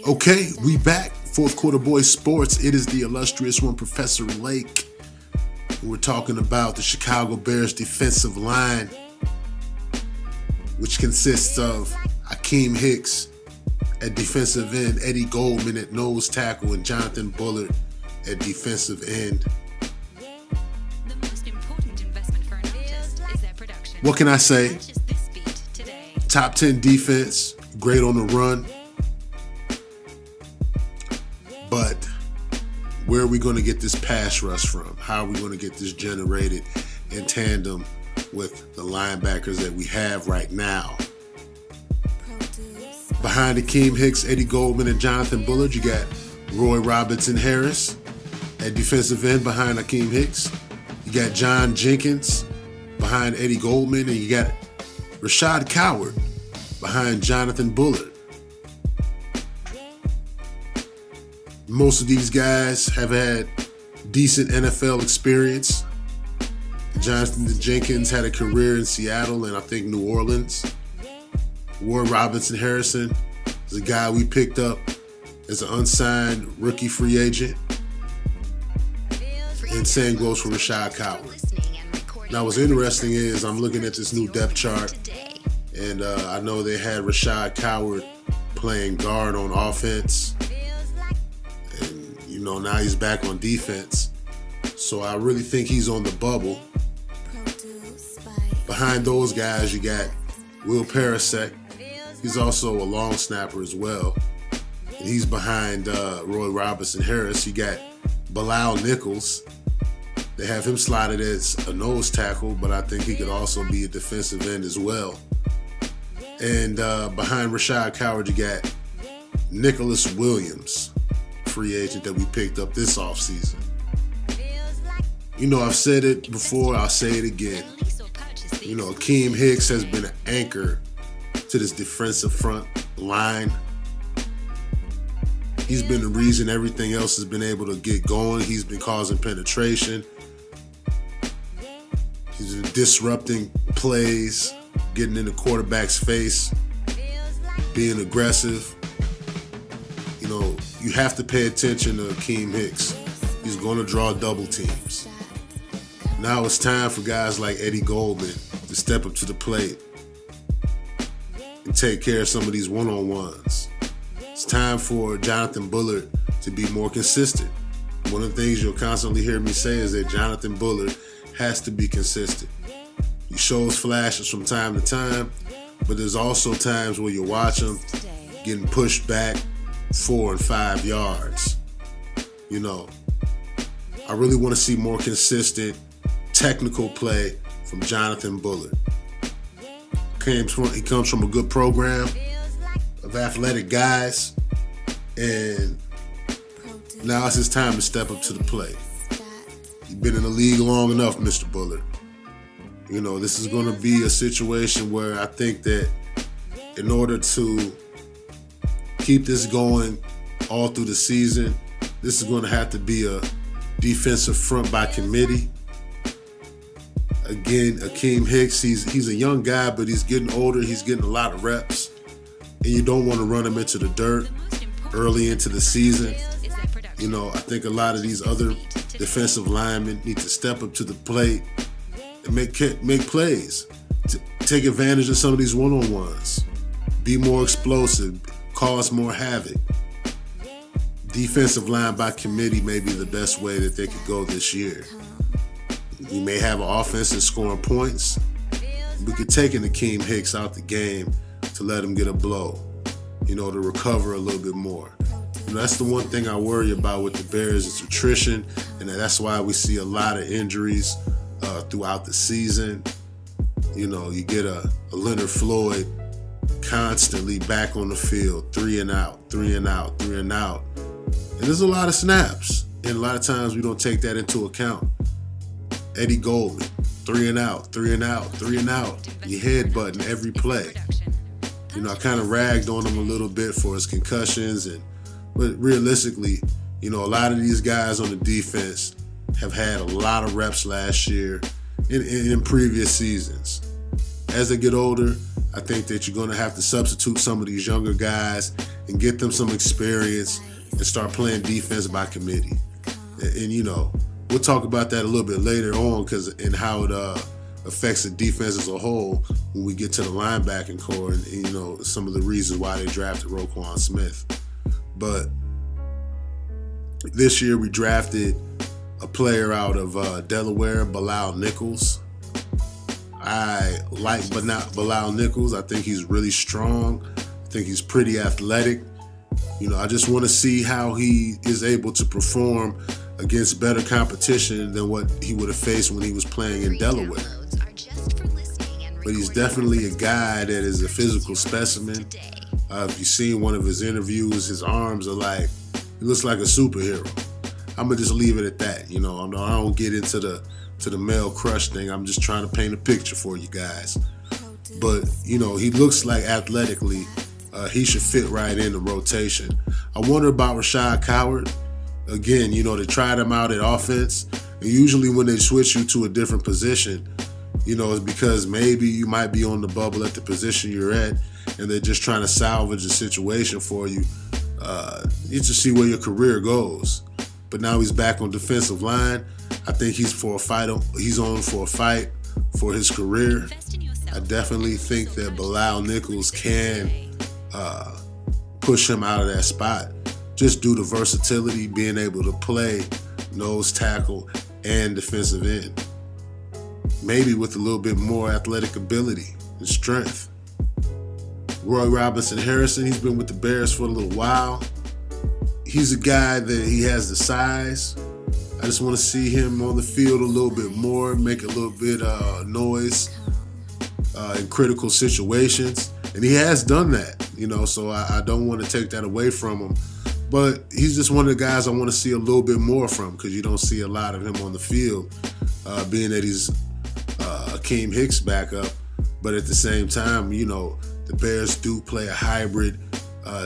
Okay, we back. Fourth Quarter Boys Sports. It is the illustrious one, Professor Lake. We're talking about the Chicago Bears defensive line, which consists of Akiem Hicks at defensive end, Eddie Goldman at nose tackle, and Jonathan Bullard at defensive end. The most important investment for an artist is their production. What can I say? Purchase this beat today. Top 10 defense, great on the run. But where are we going to get this pass rush from? How are we going to get this generated in tandem with the linebackers that we have right now? Behind Akiem Hicks, Eddie Goldman, and Jonathan Bullard, you got Roy Robinson Harris at defensive end behind Akiem Hicks. You got John Jenkins behind Eddie Goldman, and you got Rashad Coward behind Jonathan Bullard. Most of these guys have had decent NFL experience. Jonathan Jenkins had a career in Seattle and I think New Orleans. Ward Robinson Harrison is a guy we picked up as an unsigned rookie free agent. And same goes for Rashad Coward. Now what's interesting is I'm looking at this new depth chart, and I know they had Rashad Coward playing guard on offense. Now he's back on defense. So I really think he's on the bubble. Behind those guys, you got Will Parasek. He's also a long snapper as well. And he's behind Roy Robinson Harris. You got Bilal Nichols. They have him slotted as a nose tackle, but I think he could also be a defensive end as well. And behind Rashad Coward, you got Nicholas Williams, free agent that we picked up this offseason. I've said it before, I'll say it again. Akiem Hicks has been an anchor to this defensive front line. He's been the reason everything else has been able to get going. He's been causing penetration. He's been disrupting plays, getting in the quarterback's face, being aggressive. You have to pay attention to Akiem Hicks. He's going to draw double teams. Now it's time for guys like Eddie Goldman to step up to the plate and take care of some of these one-on-ones. It's time for Jonathan Bullard to be more consistent. One of the things you'll constantly hear me say is that Jonathan Bullard has to be consistent. He shows flashes from time to time, but there's also times where you watch him getting pushed back 4 and 5 yards. I really want to see more consistent technical play from Jonathan Bullard. He comes from a good program of athletic guys, and now it's his time to step up to the plate. You've been in the league long enough, Mr. Bullard. This is going to be a situation where I think that in order to keep this going all through the season, this is going to have to be a defensive front by committee. Again, Akiem Hicks, he's a young guy, but he's getting older. He's getting a lot of reps, and you don't want to run him into the dirt early into the season. I think a lot of these other defensive linemen need to step up to the plate and make plays, to take advantage of some of these one-on-ones, be more explosive, cause more havoc. Defensive line by committee may be the best way that they could go this year. We may have an offense that's scoring points. We could take an Akiem Hicks out the game to let him get a blow, to recover a little bit more. That's the one thing I worry about with the Bears is attrition, and that's why we see a lot of injuries throughout the season. You get a Leonard Floyd constantly back on the field, 3 and out. And there's a lot of snaps, and a lot of times we don't take that into account. Eddie Goldman, 3 and out. You headbutting every play. I kind of ragged on him a little bit for his concussions, but realistically, a lot of these guys on the defense have had a lot of reps last year in previous seasons. As they get older, I think that you're going to have to substitute some of these younger guys and get them some experience and start playing defense by committee. And you know, we'll talk about that a little bit later on and how it affects the defense as a whole when we get to the linebacking core and you know, some of the reasons why they drafted Roquan Smith. But this year we drafted a player out of Delaware, Bilal Nichols. I like Bilal Nichols. I think he's really strong. I think he's pretty athletic. You know, I just want to see how he is able to perform against better competition than what he would have faced when he was playing in Delaware. But he's definitely a guy that is a physical specimen. If you've seen one of his interviews, his arms are like, he looks like a superhero. I'm gonna just leave it at that. You know, I don't get into the male crush thing. I'm just trying to paint a picture for you guys. But you know, he looks like athletically, he should fit right in the rotation. I wonder about Rashad Coward. Again, you know, they tried him out at offense, and usually when they switch you to a different position, you know, it's because maybe you might be on the bubble at the position you're at, and they're just trying to salvage the situation for you. You just see where your career goes. But now he's back on defensive line. I think he's on for a fight for his career. I definitely think that Bilal Nichols can push him out of that spot just due to versatility, being able to play nose tackle and defensive end. Maybe with a little bit more athletic ability and strength. Roy Robinson Harrison, he's been with the Bears for a little while. He's a guy that he has the size. I just want to see him on the field a little bit more, make a little bit noise in critical situations. And he has done that, you know, so I don't want to take that away from him. But he's just one of the guys I want to see a little bit more from because you don't see a lot of him on the field, being that he's Akeem Hicks backup. But at the same time, you know, the Bears do play a hybrid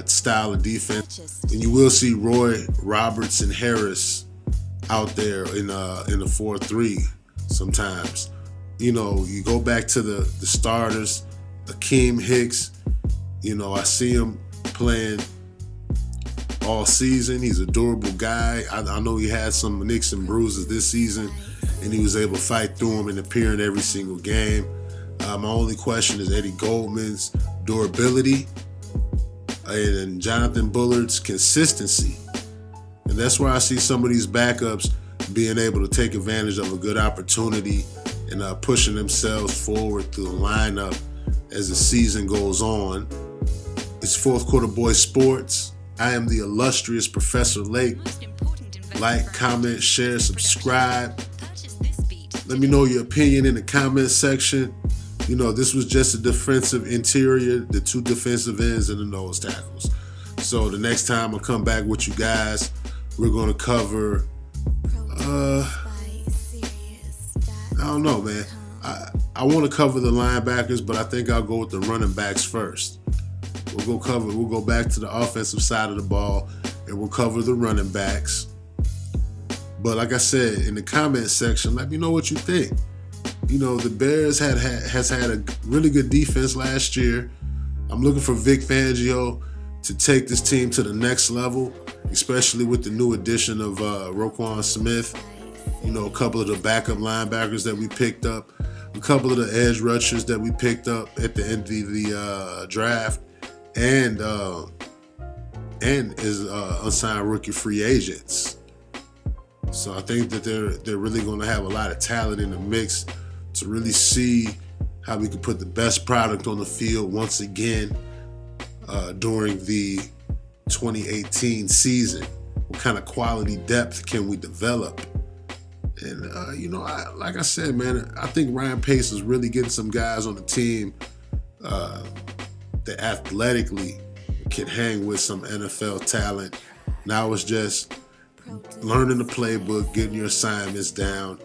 style of defense. And you will see Roy Robertson Harris out there in the 4-3 sometimes. You know, you go back to the starters, Akeem Hicks, you know, I see him playing all season. He's a durable guy. I know he had some nicks and bruises this season, and he was able to fight through them and appear in every single game. My only question is Eddie Goldman's durability and Jonathan Bullard's consistency. And that's where I see some of these backups being able to take advantage of a good opportunity and pushing themselves forward through the lineup as the season goes on. It's Fourth Quarter Boys Sports. I am the illustrious Professor Lake. Like, comment, share, subscribe. Let me know your opinion in the comment section. You know, this was just a defensive interior, the two defensive ends and the nose tackles. So the next time I come back with you guys, we're going to cover, I don't know, man. I want to cover the linebackers, but I think I'll go with the running backs first. We'll go back to the offensive side of the ball, and we'll cover the running backs. But like I said, in the comment section, let me know what you think. You know, the Bears has had a really good defense last year. I'm looking for Vic Fangio to take this team to the next level, especially with the new addition of Roquan Smith. You know, a couple of the backup linebackers that we picked up, a couple of the edge rushers that we picked up at the end of the draft, and as unsigned rookie free agents. So I think that they're really going to have a lot of talent in the mix to really see how we can put the best product on the field once again during the 2018 season. What kind of quality depth can we develop? And, you know, like I said, man, I think Ryan Pace is really getting some guys on the team that athletically can hang with some NFL talent. Now it's just learning the playbook, getting your assignments down,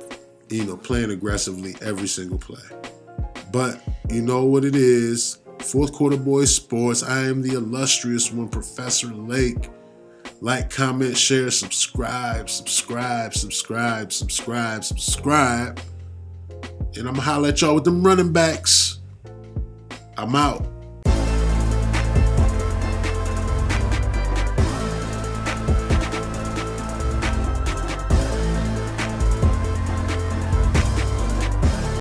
you know, playing aggressively every single play. But you know what it is. Fourth Quarter Boys Sports. I am the illustrious one, Professor Lake. Like, comment, share, subscribe. And I'm going to holler at y'all with them running backs. I'm out.